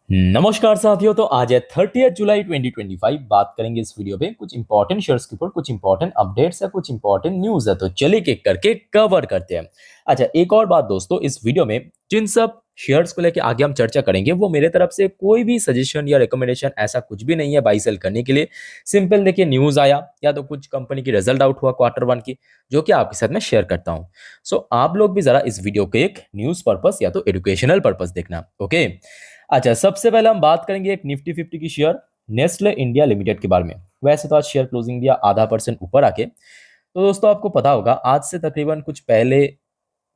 नमस्कार साथियों। तो आज है 30 जुलाई 2025। बात करेंगे इस वीडियो पे कुछ इंपॉर्टेंट शेयर्स के ऊपर, कुछ इंपॉर्टेंट अपडेट्स है, कुछ इंपॉर्टेंट न्यूज है। तो चलिए एक करके कवर करते हैं। अच्छा, एक और बात दोस्तों, इस वीडियो में जिन सब शेयर्स को लेके आगे हम चर्चा करेंगे वो मेरे तरफ से कोई भी सजेशन या रिकमेंडेशन ऐसा कुछ भी नहीं है बाई सेल करने के लिए। सिंपल देखिए, न्यूज आया या तो कुछ कंपनी की रिजल्ट आउट हुआ Q1 की, जो कि आपके साथ मैं शेयर करता हूँ। सो आप लोग भी जरा इस वीडियो को एक न्यूज पर्पस या तो एजुकेशनल पर्पस देखना। ओके। अच्छा, सबसे पहले हम बात करेंगे एक निफ्टी 50 की शेयर नेस्ले इंडिया लिमिटेड के बारे में। वैसे तो आज शेयर क्लोजिंग दिया ½ % ऊपर आके। तो दोस्तों आपको पता होगा, आज से तकरीबन कुछ पहले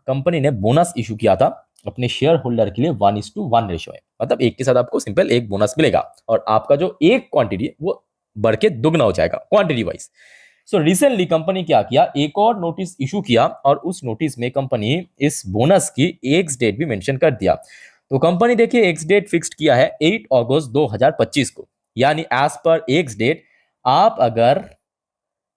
कंपनी ने बोनस इशू किया था अपने शेयर होल्डर के लिए। 1:1 रेशो है, मतलब एक के साथ आपको सिंपल एक बोनस मिलेगा और आपका जो एक क्वांटिटी है वो बढ़ के दुगना हो जाएगा quantity wise. So recently company क्या किया, एक और नोटिस इशू किया और उस नोटिस में कंपनी इस बोनस की एक्स डेट भी मेंशन कर दिया। तो कंपनी देखिए एक्स डेट फिक्स्ड किया है 8 अगस्त 2025 को, यानी एज पर एक्स डेट आप अगर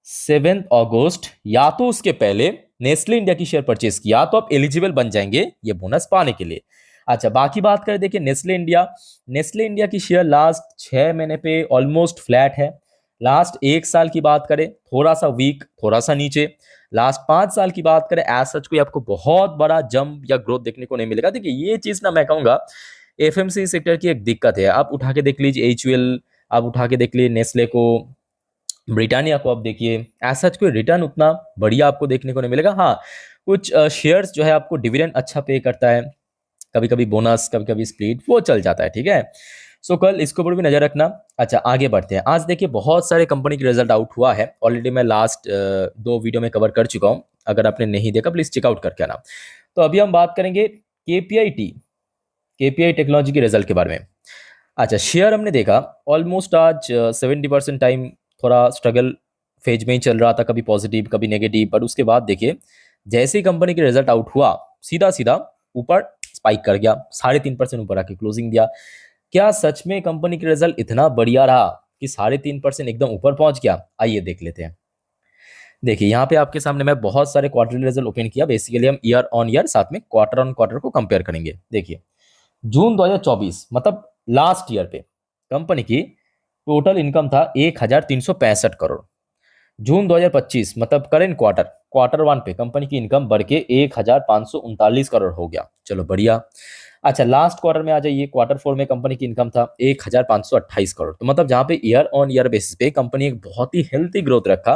7 अगस्त या तो उसके पहले नेस्ले इंडिया की शेयर परचेज किया तो आप एलिजिबल बन जाएंगे ये बोनस पाने के लिए। अच्छा, बाकी बात करें, देखिए नेस्ले इंडिया की शेयर लास्ट 6 महीने पे ऑलमोस्ट फ्लैट है। लास्ट 1 साल की बात करें थोड़ा सा वीक, थोड़ा सा नीचे। लास्ट 5 साल की बात करें एज सच कोई आपको बहुत बड़ा जंप या ग्रोथ देखने को नहीं मिलेगा। देखिए ये चीज ना मैं कहूंगा एफएमसी सेक्टर की एक दिक्कत है। आप उठा के देख लीजिए एचयूएल, आप उठा के देख लीजिए नेस्ले को, ब्रिटानिया को आप देखिए, ऐसा कोई रिटर्न उतना बढ़िया आपको देखने को नहीं मिलेगा। हाँ, कुछ शेयर्स जो है आपको डिविडेंड अच्छा पे करता है, कभी कभी बोनस, कभी कभी स्प्लिट, वो चल जाता है। ठीक है, सो कल इसके ऊपर भी नजर रखना। अच्छा, आगे बढ़ते हैं। आज देखिए बहुत सारे कंपनी की रिजल्ट आउट हुआ है, ऑलरेडी मैं लास्ट 2 वीडियो में कवर कर चुका हूँ। अगर आपने नहीं देखा प्लीज चेकआउट करके आना। तो अभी हम बात करेंगे केपीआई टेक्नोलॉजी के रिजल्ट के बारे में। अच्छा, शेयर हमने देखा ऑलमोस्ट आज 70% टाइम थोड़ा स्ट्रगल फेज में ही चल रहा था, कभी पॉजिटिव कभी नेगेटिव। बट उसके बाद देखिए जैसे ही कंपनी के रिजल्ट आउट हुआ सीधा सीधा ऊपर स्पाइक कर गया, 3.5% ऊपर आके क्लोजिंग दिया। क्या सच में कंपनी का रिजल्ट इतना बढ़िया रहा कि 3.5% एकदम ऊपर पहुंच गया? आइए देख लेते हैं। देखिए यहाँ पे आपके सामने मैं बहुत सारे क्वार्टरली रिजल्ट ओपन किया। बेसिकली हम ईयर ऑन ईयर साथ में क्वार्टर ऑन क्वार्टर को कंपेयर करेंगे। देखिए जून 2024 मतलब लास्ट ईयर पे कंपनी की टोटल इनकम था 1365 करोड़। जून 2025 मतलब करेंट क्वार्टर 1 पे कंपनी की इनकम बढ़ के 1539 करोड़ हो गया। चलो बढ़िया। अच्छा, लास्ट क्वार्टर में आ जाइए, Q4 में कंपनी की इनकम था 1528 करोड़। तो मतलब जहां पे ईयर ऑन ईयर बेसिस पे कंपनी एक बहुत ही हेल्थी ग्रोथ रखा।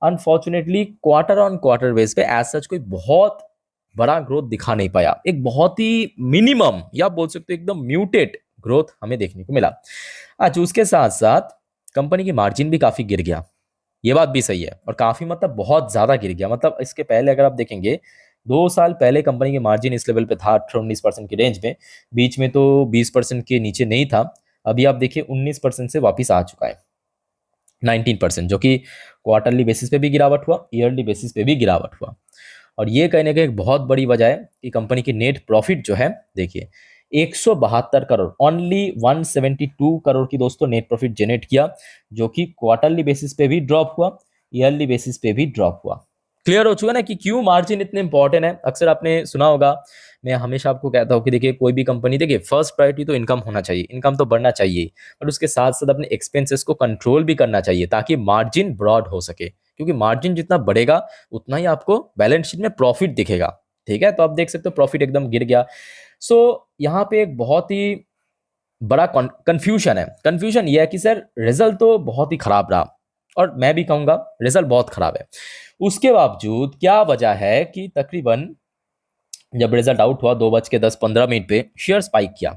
Unfortunately quarter on quarter base पे एज सच कोई बहुत बड़ा ग्रोथ दिखा नहीं पाया, एक बहुत ही मिनिमम या बोल सकते हो एकदम म्यूटेड ग्रोथ हमें देखने को मिला। अच्छा, उसके साथ साथ कंपनी की मार्जिन भी काफी गिर गया, ये बात भी सही है। और काफी मतलब बहुत ज्यादा गिर गया। मतलब इसके पहले अगर आप देखेंगे 2 साल पहले कंपनी की मार्जिन इस लेवल पे था 18-19% की रेंज में, बीच में तो 20% के नीचे नहीं था। अभी आप देखिए 19% से वापस आ चुका है 19%, जो कि क्वार्टरली बेसिस पे भी गिरावट हुआ, ईयरली बेसिस पे भी गिरावट हुआ। और ये कहने ना कहीं एक बहुत बड़ी वजह है कि कंपनी की नेट प्रॉफिट जो है, देखिए 172 करोड़, ओनली 172 करोड़ की दोस्तों नेट प्रॉफिट जनरेट किया, जो कि क्वार्टरली बेसिस पे भी ड्रॉप हुआ, ईयरली बेसिस पे भी ड्रॉप हुआ। क्लियर हो चुका ना कि क्यों मार्जिन इतने इंपॉर्टेंट है। अक्सर आपने सुना होगा, मैं हमेशा आपको कहता हूँ कि देखिए कोई भी कंपनी, देखिए फर्स्ट प्रायोरिटी तो इनकम होना चाहिए, इनकम तो बढ़ना चाहिए, और उसके साथ साथ अपने एक्सपेंसेस को कंट्रोल भी करना चाहिए ताकि मार्जिन ब्रॉड हो सके। क्योंकि मार्जिन जितना बढ़ेगा उतना ही आपको बैलेंस शीट में प्रॉफिट दिखेगा। ठीक है, तो आप देख सकते हो प्रॉफिट एकदम गिर गया। सो यहाँ पे एक बहुत ही बड़ा कंफ्यूजन है। कंफ्यूजन ये है कि सर रिजल्ट तो बहुत ही खराब रहा, और मैं भी कहूंगा रिजल्ट बहुत खराब है। उसके बावजूद क्या वजह है कि तकरीबन जब रिजल्ट आउट हुआ 2:10-15 पे शेयर स्पाइक किया?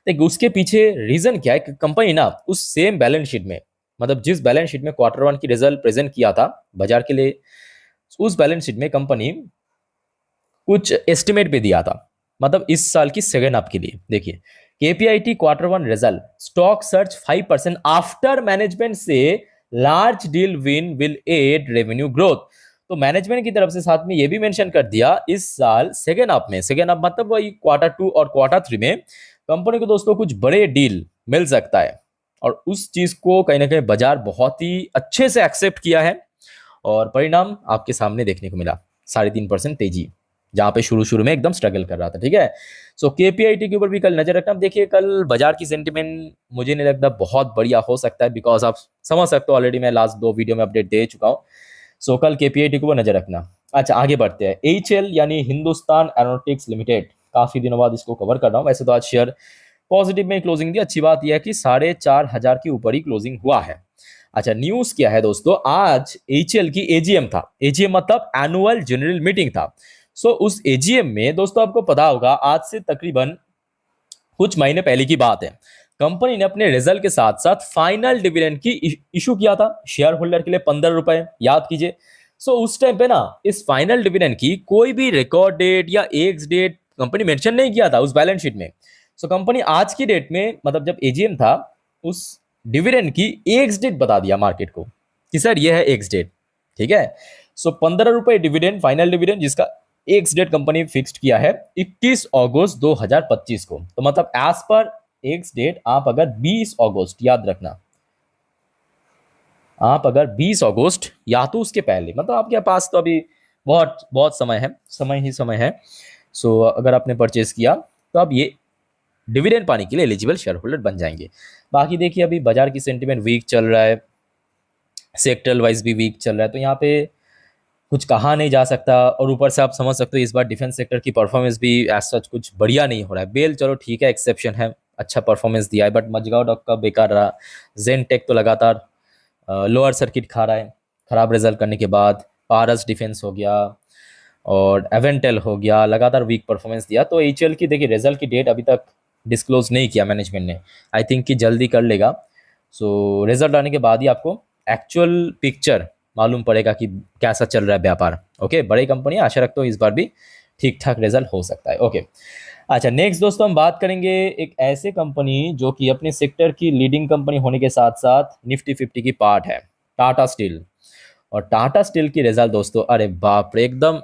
देखिए उसके पीछे रीजन क्या है कि कंपनी ना उस सेम बैलेंस शीट में, मतलब जिस बैलेंस शीट में Q1 की रिजल्ट प्रेजेंट किया था बाजार के लिए, उस बैलेंस शीट में कंपनी कुछ एस्टिमेट पे दिया था, मतलब इस साल की सेकेंड हाफ के लिए। देखिए KPIT Q1 result, stock surge 5% after management से large deal win will add revenue growth. तो मैनेजमेंट की तरफ से साथ में ये भी मेंशन कर दिया इस साल सेकेंड हाफ में, सेकेंड हाफ मतलब वही Q2 और Q3 में कंपनी को दोस्तों कुछ बड़े डील मिल सकता है। और उस चीज को कहीं ना कहीं बाजार बहुत ही अच्छे से एक्सेप्ट किया है, और परिणाम आपके सामने देखने को मिला, 3.5% तेजी। जहाँ पे शुरू शुरू में एकदम स्ट्रगल कर रहा था। ठीक है, सो केपीआईटी के ऊपर भी कल नजर रखना। अब देखिए कल बाजार की सेंटिमेंट मुझे नहीं लगता बहुत बढ़िया हो सकता है, बिकॉज आप समझ सकते हो ऑलरेडी मैं लास्ट 2 वीडियो में अपडेट दे चुका हूँ। सो कल केपीआईटी के ऊपर नजर रखना। अच्छा आगे बढ़ते हैं। एचएल यानी हिंदुस्तान एरोनॉटिक्स लिमिटेड, काफी दिनों बाद इसको कवर कर रहा हूँ। वैसे तो आज शेयर पॉजिटिव में क्लोजिंग दी। अच्छी बात यह है कि 4,500 के ऊपर ही क्लोजिंग हुआ है। अच्छा न्यूज क्या है दोस्तों, आज एचएल की एजीएम था। एजीएम मतलब एनुअल जनरल मीटिंग था। सो उस एजीएम में दोस्तों आपको पता होगा आज से तकरीबन कुछ महीने पहले की बात है, कंपनी ने अपने रिजल्ट के साथ साथ फाइनल डिविडेंड की इशू किया था शेयर होल्डर के लिए 15 रुपए, याद कीजिए। सो उस टाइम पे ना इस फाइनल डिविडेंड की कोई भी रिकॉर्ड डेट या एक्स डेट कंपनी मेंशन नहीं किया था उस बैलेंस शीट में। सो कंपनी आज की डेट में मतलब जब एजीएम था उस डिविडेंड की एक्स डेट बता दिया मार्केट को कि सर ये है एक्स डेट। ठीक है, सो 15 रुपए डिविडेंड, फाइनल डिविडेंड, जिसका एक्स डेट कंपनी फिक्स्ड किया है 21 अगस्त 2025 को। तो मतलब एज पर एक्स डेट आप अगर 20 अगस्त, याद रखना, आप अगर 20 अगस्त या तो उसके पहले, मतलब आपके पास तो अभी बहुत बहुत समय है, समय ही समय है। सो अगर आपने परचेज किया तो आप ये डिविडेंड पाने के लिए एलिजिबल शेयर होल्डर बन जाएंगे। बाकी देखिए अभी बाजार की सेंटिमेंट वीक चल रहा है, सेक्टर वाइज भी वीक चल रहा है, तो यहाँ पे कुछ कहा नहीं जा सकता। और ऊपर से आप समझ सकते हो इस बार डिफेंस सेक्टर की परफॉर्मेंस भी एज सच कुछ बढ़िया नहीं हो रहा है। बेल चलो ठीक है एक्सेप्शन है, अच्छा परफॉर्मेंस दिया है, बट मजगांव डॉक का बेकार रहा। जेन टेक तो लगातार लोअर सर्किट खा रहा है खराब रिजल्ट करने के बाद। पारस डिफेंस हो गया और एवेंटेल हो गया, लगातार वीक परफॉर्मेंस दिया। तो एचएल की देखिए रिजल्ट की डेट अभी तक डिस्क्लोज नहीं किया मैनेजमेंट ने, आई थिंक कि जल्दी कर लेगा। सो रिजल्ट आने के बाद ही आपको एक्चुअल पिक्चर मालूम पड़ेगा कि कैसा चल रहा है व्यापार। ओके, बड़ी कंपनी, आशा रखता हूँ इस बार भी ठीक ठाक रिजल्ट हो सकता है। ओके, अच्छा नेक्स्ट दोस्तों हम बात करेंगे एक ऐसे कंपनी जो कि अपने सेक्टर की लीडिंग कंपनी होने के साथ साथ निफ्टी 50 की पार्ट है, टाटा स्टील। और टाटा स्टील की रिजल्ट दोस्तों, अरे बाप रे, एकदम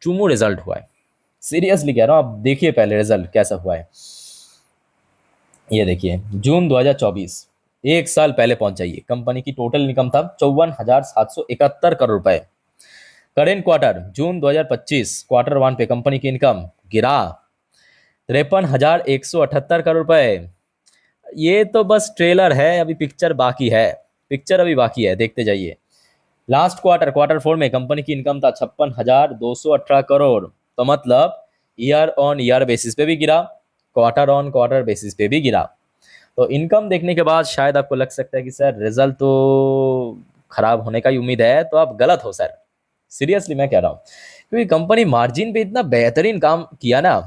चुमू रिजल्ट हुआ है। सीरियसली कह रहा हूँ, आप देखिए पहले रिजल्ट कैसा हुआ है। ये देखिए जून 2024, एक साल पहले पहुंच जाइए। कंपनी की टोटल इनकम था 54,771 करोड़ रुपए। करेंट क्वार्टर जून 2025 क्वार्टर वन पे कंपनी की इनकम गिरा 53,178 करोड़ रुपए। ये तो बस ट्रेलर है, अभी पिक्चर बाकी है, पिक्चर अभी बाकी है, देखते जाइए। लास्ट क्वार्टर फोर में कंपनी की इनकम था 56,218 करोड़। तो मतलब ईयर ऑन ईयर बेसिस पे भी गिरा, क्वार्टर ऑन क्वार्टर बेसिस पे भी गिरा। तो इनकम देखने के बाद शायद आपको लग सकता है कि सर रिजल्ट तो खराब होने का ही उम्मीद है, तो आप गलत हो सर। सीरियसली मैं कह रहा हूँ, क्योंकि कंपनी मार्जिन पे इतना बेहतरीन काम किया ना,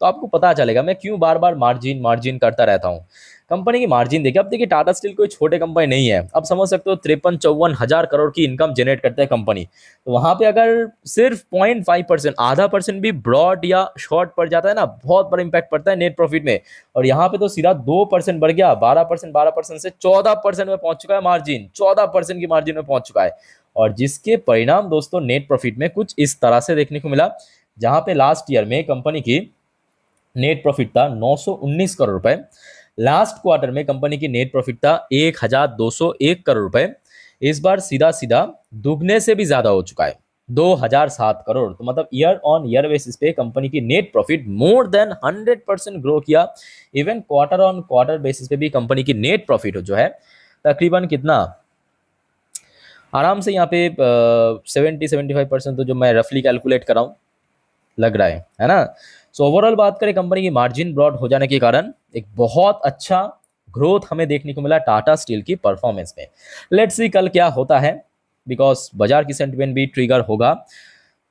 तो आपको पता चलेगा मैं क्यों बार बार मार्जिन मार्जिन करता रहता हूँ। कंपनी की मार्जिन देखिए, अब देखिए टाटा स्टील कोई छोटे कंपनी नहीं है। अब समझ सकते हो 53-54 हजार करोड़ की इनकम जनरेट करता है कंपनी। तो वहां पे अगर सिर्फ 0.5%, आधा परसेंट भी ब्रॉड या शॉर्ट पड़ जाता है ना, बहुत बड़ा इंपैक्ट पड़ता है नेट प्रॉफिट में। और यहाँ पे तो सीधा 2% बढ़ गया, 12% से 14% में पहुंच चुका है मार्जिन, 14% की मार्जिन में पहुंच चुका है। और जिसके परिणाम दोस्तों नेट प्रॉफिट में कुछ इस तरह से देखने को मिला, जहां पे लास्ट ईयर में कंपनी की नेट प्रॉफिट था 919 करोड़ रुपए। लास्ट क्वार्टर में कंपनी की नेट प्रॉफिट था 1,201 करोड़ रुपए। इस बार सीधा सीधा दुगने से भी ज्यादा हो चुका है, 2,007 करोड़। तो मतलब ईयर ऑन ईयर बेसिस पे कंपनी की net profit more than 100% grow किया। Even quarter on quarter basis पे भी कंपनी की नेट प्रॉफिट जो है तकरीबन कितना, आराम से यहाँ पे 70-75%, तो जो मैं रफली कैलकुलेट कर रहा हूँ लग रहा है ना। सो ओवरऑल बात करें, कंपनी की मार्जिन ब्रॉड हो जाने के कारण एक बहुत अच्छा ग्रोथ हमें देखने को मिला टाटा स्टील की परफॉर्मेंस में। लेट्स सी कल क्या होता है, बिकॉज बाजार की सेंटिमेंट भी ट्रिगर होगा,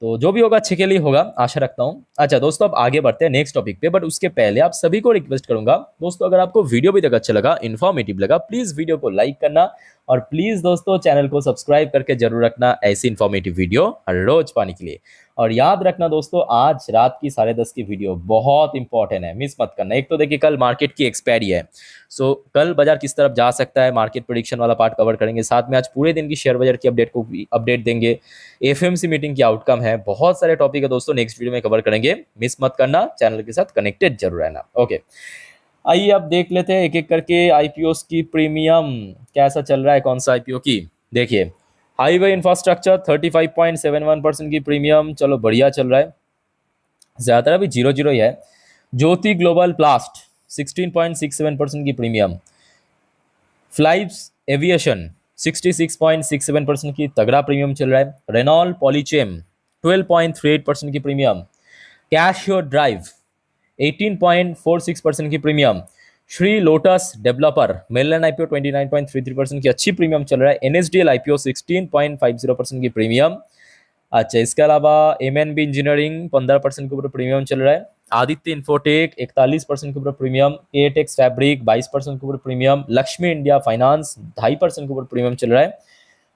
तो जो भी होगा अच्छे के लिए होगा, आशा रखता हूँ। अच्छा दोस्तों अब आगे बढ़ते हैं नेक्स्ट टॉपिक पे, बट उसके पहले आप सभी को रिक्वेस्ट करूंगा दोस्तों, अगर आपको वीडियो भी तक अच्छा लगा, इन्फॉर्मेटिव लगा, प्लीज वीडियो को लाइक करना, और प्लीज दोस्तों चैनल को सब्सक्राइब करके जरूर रखना ऐसी इन्फॉर्मेटिव वीडियो हर रोज पाने के लिए। और याद रखना दोस्तों, आज रात की 10:30 की वीडियो बहुत इंपॉर्टेंट है, मिस मत करना। एक तो देखिए कल मार्केट की एक्सपायरी है, सो कल बाजार किस तरफ जा सकता है, मार्केट प्रेडिक्शन वाला पार्ट कवर करेंगे। साथ में आज पूरे दिन की शेयर बाजार की अपडेट को भी अपडेट देंगे। एफएमसी मीटिंग की आउटकम है, बहुत सारे टॉपिक है दोस्तों, नेक्स्ट वीडियो में कवर करेंगे, मिस मत करना, चैनल के साथ कनेक्टेड जरूर रहना। ओके, आइए अब देख लेते हैं एक एक करके आईपीओस की प्रीमियम कैसा चल रहा है, कौन सा आईपीओ की। देखिए हाईवे इंफ्रास्ट्रक्चर 35.71% की प्रीमियम, चलो बढ़िया चल रहा है। ज़्यादातर अभी 0-0 ही है। ज्योति ग्लोबल प्लास्ट 16.67% की प्रीमियम। फ्लाइब्स एविएशन 66.67% की तगड़ा प्रीमियम चल रहा है। रेनॉल्ट पॉलीचेम 12.38% की प्रीमियम। कैशियो ड्राइव 18.46% की प्रीमियम। श्री लोटस डेवलपर मेलैंड आईपीओ 29.33% की अच्छी प्रीमियम चल रहा है। एनएसडीएल आईपीओ 16.50% की प्रीमियम। अच्छा, इसके अलावा एमएनबी इंजीनियरिंग 15% के ऊपर प्रीमियम चल रहा है। आदित्य इंफोटेक 41% के ऊपर प्रीमियम। केटेक्स फैब्रिक 22% के ऊपर प्रीमियम। लक्ष्मी इंडिया फाइनेंस 2.5% के ऊपर प्रीमियम चल रहा है।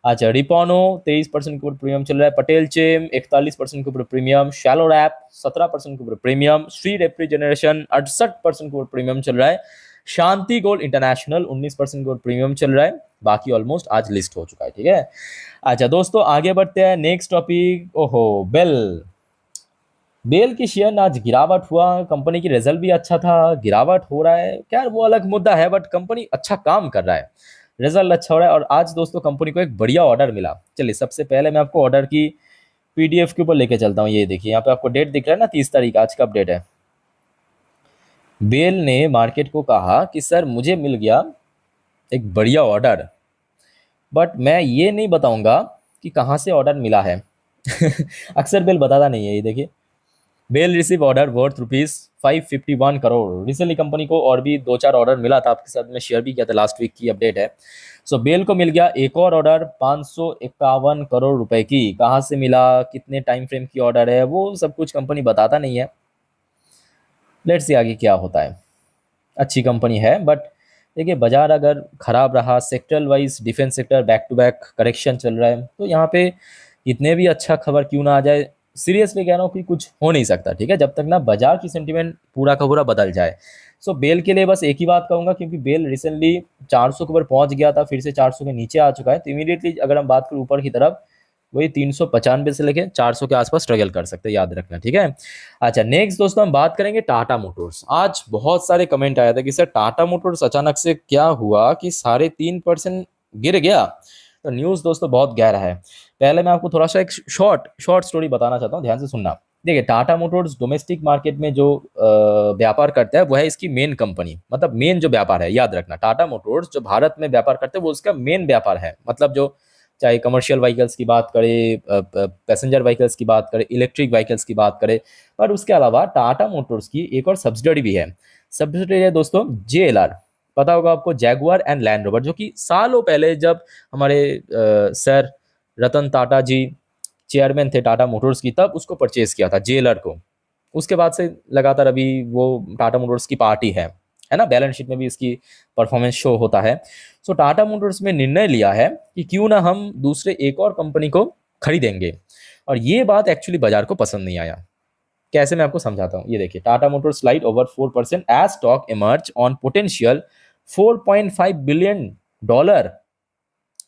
अच्छा, रिपोनो 23% के ऊपर प्रीमियम चल रहा है। पटेल चेम 41% के ऊपर प्रीमियम। शैलो रैप 17% के ऊपर प्रीमियम। श्री रेफ्रिजरेशन 68% के ऊपर प्रीमियम चल रहा है। शांति गोल्ड इंटरनेशनल 19% के ऊपर प्रीमियम चल रहा है। बाकी ऑलमोस्ट आज लिस्ट हो चुका है, ठीक है। अच्छा दोस्तों, आगे बढ़ते हैं। नेक्स्ट टॉपिक, ओहो, बेल। बेल की शेयर आज गिरावट हुआ। कंपनी की रिजल्ट भी अच्छा था, गिरावट हो रहा है, क्या वो अलग मुद्दा है, बट कंपनी अच्छा काम कर रहा है, रिजल्ट अच्छा हो रहा है। और आज दोस्तों कंपनी को एक बढ़िया ऑर्डर मिला। चलिए, सबसे पहले मैं आपको ऑर्डर की पीडीएफ के ऊपर लेके चलता हूँ। ये देखिए, यहाँ पे आपको डेट दिख रहा है ना, 30 तारीख, आज का अपडेट है। बेल ने मार्केट को कहा कि सर मुझे मिल गया एक बढ़िया ऑर्डर, बट मैं ये नहीं बताऊंगा कि कहाँ से ऑर्डर मिला है। अक्सर बेल बताता नहीं है। ये देखिए, BEL receive order worth ₹551 crore. Recently company को और भी 2-4 ऑर्डर मिला था, आपके साथ में शेयर भी किया था, लास्ट वीक की अपडेट है। सो बेल को मिल गया एक और ऑर्डर 551 करोड़ रुपए की। कहाँ से मिला, कितने टाइम फ्रेम की ऑर्डर है, वो सब कुछ कंपनी बताता नहीं है। लेट्स सी आगे क्या होता है। अच्छी कंपनी है, बट देखिए बाजार अगर खराब रहा, sector wise defence sector back to back correction चल रहा है, तो यहाँ पे इतने भी अच्छा खबर क्यों ना आ जाए, सीरियसली कह रहा हूँ कि कुछ हो नहीं सकता, ठीक है, जब तक ना बाजार की सेंटीमेंट पूरा का पूरा बदल जाए। सो बेल के लिए बस एक ही बात कहूंगा, क्योंकि बेल रिसेंटली 400 के ऊपर पहुंच गया था, फिर से 400 के नीचे आ चुका है, तो इमीडिएटली अगर हम बात करें ऊपर की तरफ, वही 395 से लेके 400 के आसपास स्ट्रगल कर सकते हैं, याद रखना, ठीक है। अच्छा, नेक्स्ट दोस्तों हम बात करेंगे टाटा मोटर्स। आज बहुत सारे कमेंट आया था कि सर टाटा मोटर्स अचानक से क्या हुआ कि 3.5% गिर गया। तो न्यूज़ दोस्तों बहुत गहरा है। पहले मैं आपको थोड़ा सा एक शॉर्ट स्टोरी बताना चाहता हूँ, ध्यान से सुनना। देखिए, टाटा मोटर्स डोमेस्टिक मार्केट में जो व्यापार करता है वो है इसकी मेन कंपनी, मतलब मेन जो व्यापार है, याद रखना, टाटा मोटर्स जो भारत में व्यापार करते हैं वो उसका मेन व्यापार है। मतलब जो चाहे कमर्शियल व्हीकल्स की बात करें, पैसेंजर व्हीकल्स की बात करें, इलेक्ट्रिक व्हीकल्स की बात करें, पर उसके अलावा टाटा मोटर्स की एक और सब्सिडरी भी है। सब्सिडरी है दोस्तों जेएलआर। पता होगा आपको, जैगुआर एंड लैंड रोवर, जो कि सालों पहले जब हमारे सर रतन टाटा जी चेयरमैन थे टाटा मोटर्स की, तब उसको परचेज किया था जेएलआर को। उसके बाद से लगातार अभी वो टाटा मोटर्स की पार्टी है ना, बैलेंस शीट में भी इसकी परफॉर्मेंस शो होता है। सो टाटा मोटर्स में निर्णय लिया है कि क्यों ना हम दूसरे एक और कंपनी को खरीदेंगे, और ये बात एक्चुअली बाजार को पसंद नहीं आया। कैसे, मैं आपको समझाता हूँ। ये देखिए, Tata motors slide over 4% as stock emerge on potential $4.5 billion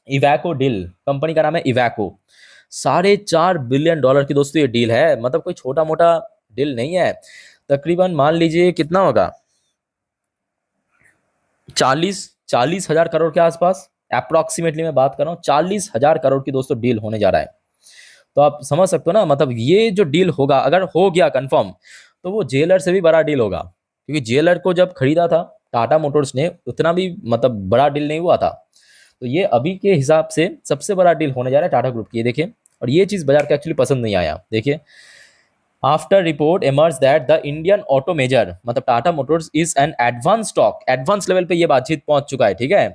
Iveco deal. Company का नाम है इवैको। $4.5 बिलियन की दोस्तों ये डील है, मतलब कोई छोटा मोटा डील नहीं है। तकरीबन मान लीजिए कितना होगा, 40,000 करोड़ के आसपास, अप्रोक्सीमेटली मैं बात कर रहा हूँ। 40,000 करोड़ की दोस्तों डील होने जा रहा है। तो आप समझ सकते हो ना, मतलब ये जो डील होगा, अगर हो गया कंफर्म, तो वो जेलर से भी बड़ा डील होगा। क्योंकि जेलर को जब खरीदा था टाटा मोटर्स ने, उतना भी मतलब बड़ा डील नहीं हुआ था। तो ये अभी के हिसाब से सबसे बड़ा डील होने जा रहा है टाटा ग्रुप की, ये देखिए। और ये चीज़ बाजार को एक्चुअली पसंद नहीं आया। देखिए, after report emerged that the Indian auto major, मतलब Tata motors is an advance stock, advance level पे ये बातचीत पहुंच चुका है, ठीक है,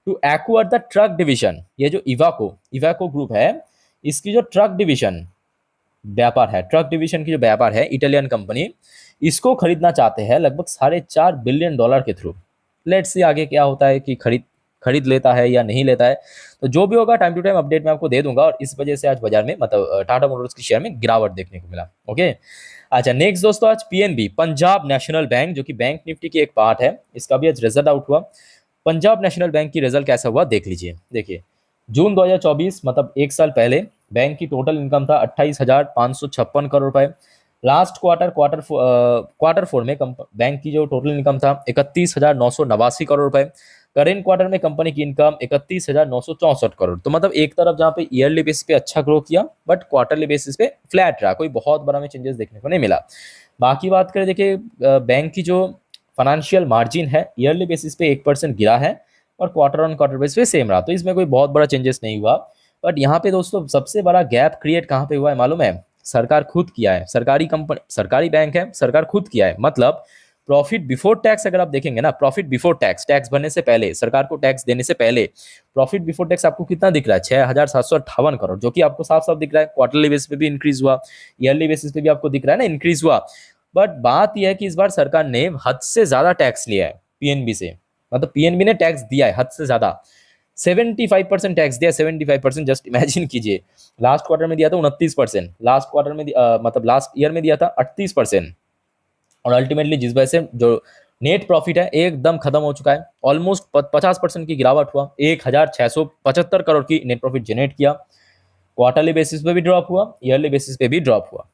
to acquire the truck division. ये जो इवाको ग्रुप है, इसकी जो ट्रक डिवीजन व्यापार है, ट्रक डिवीजन की जो व्यापार है, इटालियन कंपनी, इसको खरीदना चाहते हैं लगभग $4.5 बिलियन के थ्रू। लेट्स सी आगे क्या होता है कि खरीद लेता है या नहीं लेता है। तो जो भी होगा टाइम टू टाइम अपडेट मैं आपको दे दूंगा, और इस वजह से आज बाजार में मतलब टाटा मोटर्स की शेयर में गिरावट देखने को मिला। ओके। अच्छा, नेक्स्ट दोस्तों, आज पीएनबी, पंजाब नेशनल बैंक, जो कि बैंक निफ्टी की एक पार्ट है, इसका भी आज रिजल्ट आउट हुआ। पंजाब नेशनल बैंक की रिजल्ट कैसा हुआ देख लीजिए। देखिए, जून 2024, मतलब एक साल पहले, बैंक की टोटल इनकम था 28,556 करोड़ रुपए। लास्ट क्वार्टर फोर में बैंक की जो टोटल इनकम था 31,989 करोड़ रुपए। करेंट क्वार्टर में कंपनी की इनकम 31,964 करोड़। तो मतलब एक तरफ जहाँ पे ईयरली बेसिस पे अच्छा ग्रो किया, बट क्वार्टरली बेसिस पे फ्लैट रहा, कोई बहुत बड़ा में चेंजेस देखने को नहीं मिला। बाकी बात करें देखिए बैंक की जो फाइनेंशियल मार्जिन है ईयरली बेसिस पे 1% गिरा है और क्वार्टर ऑन क्वार्टर बेसिस पे सेम रहा, तो इसमें कोई बहुत बड़ा चेंजेस नहीं हुआ। बट यहाँ पे दोस्तों सबसे बड़ा गैप क्रिएट कहाँ पे हुआ है मालूम है? सरकार खुद किया है, सरकारी कंपनी, सरकारी बैंक है, सरकार खुद किया है। मतलब प्रॉफिट बिफोर टैक्स अगर आप देखेंगे ना, प्रॉफिट बिफोर टैक्स, टैक्स भरने से पहले, सरकार को टैक्स देने से पहले प्रॉफिट बिफोर टैक्स आपको कितना दिख रहा है? 6,758 करोड़, जो कि आपको साफ साफ दिख रहा है। क्वार्टरली बेसिस पे भी इंक्रीज हुआ, ईयरली बेसिस पे भी आपको दिख रहा है ना इंक्रीज हुआ। बट बात यह है कि इस बार सरकार ने हद से ज्यादा टैक्स लिया है पीएनबी से, मतलब पीएनबी ने टैक्स दिया है हद से ज्यादा, 75% टैक्स दिया, 75%। जस्ट इमेजिन कीजिए, लास्ट क्वार्टर में दिया था 29%, लास्ट क्वार्टर में मतलब लास्ट ईयर में दिया था 38%। और अल्टीमेटली जिस वजह से जो नेट प्रॉफिट है एकदम खत्म हो चुका है, ऑलमोस्ट 50% की गिरावट हुआ, 1,675 करोड़ की नेट प्रॉफिट जनरेट किया। क्वार्टरली बेसिस पे भी ड्रॉप हुआ, ईयरली बेसिस पे भी ड्रॉप हुआ।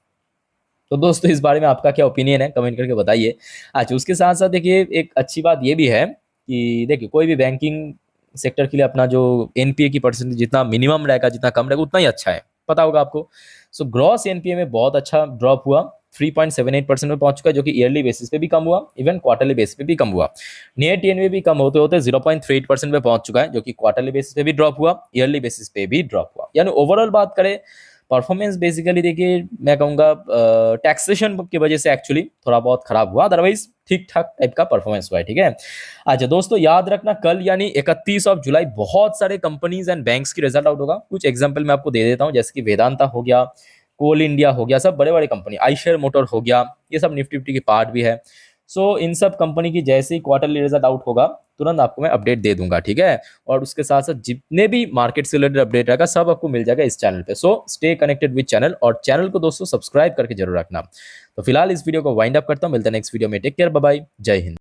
तो दोस्तों इस बारे में आपका क्या ओपिनियन है, कमेंट करके बताइए। अच्छा, उसके साथ साथ देखिए एक अच्छी बात ये भी है कि देखिए कोई भी बैंकिंग सेक्टर के लिए अपना जो एनपीए की परसेंटेज जितना मिनिमम रहेगा, जितना कम रहेगा, उतना ही अच्छा है, पता होगा आपको। सो ग्रॉस एनपीए में बहुत अच्छा ड्रॉप हुआ, 3.78% में पहुंच चुका है, जो कि ईयरली बेसिस पे भी कम हुआ, इवन क्वार्टरली बेसिस पे भी कम हुआ। नेट एनपीए भी कम होते होते 0.38% में पहुंच चुका है, जो कि क्वार्टरली बेसिस पे भी ड्रॉप हुआ, ईयरली बेसिस पे भी ड्रॉप हुआ। यानी ओवरऑल बात करें परफॉर्मेंस, बेसिकली देखिए मैं कहूँगा टैक्सेशन की वजह से एक्चुअली थोड़ा बहुत खराब हुआ, अदरवाइज ठीक ठाक टाइप का परफॉर्मेंस हुआ है, ठीक है। अच्छा दोस्तों याद रखना, कल यानी 31 जुलाई बहुत सारे कंपनीज एंड बैंक्स की रिजल्ट आउट होगा। कुछ एग्जांपल मैं आपको दे देता हूँ, जैसे कि वेदांता हो गया, कोल इंडिया हो गया, सब बड़े बड़े कंपनी, आईशर मोटर हो गया, ये सब निफ्टी फिफ्टी की पार्ट भी है। सो इन सब कंपनी की जैसे ही क्वार्टरली रिजल्ट आउट होगा तुरंत आपको मैं अपडेट दे दूंगा, ठीक है। और उसके साथ साथ जितने भी मार्केट से रिलेटेड अपडेट रहेगा सब आपको मिल जाएगा इस चैनल पे। So stay connected with channel, और चैनल को दोस्तों सब्सक्राइब करके जरूर रखना। तो फिलहाल इस वीडियो को वाइंड अप करता हूँ, मिलते हैं नेक्स्ट वीडियो में। टेक केयर, बाय बाय, जय हिंद।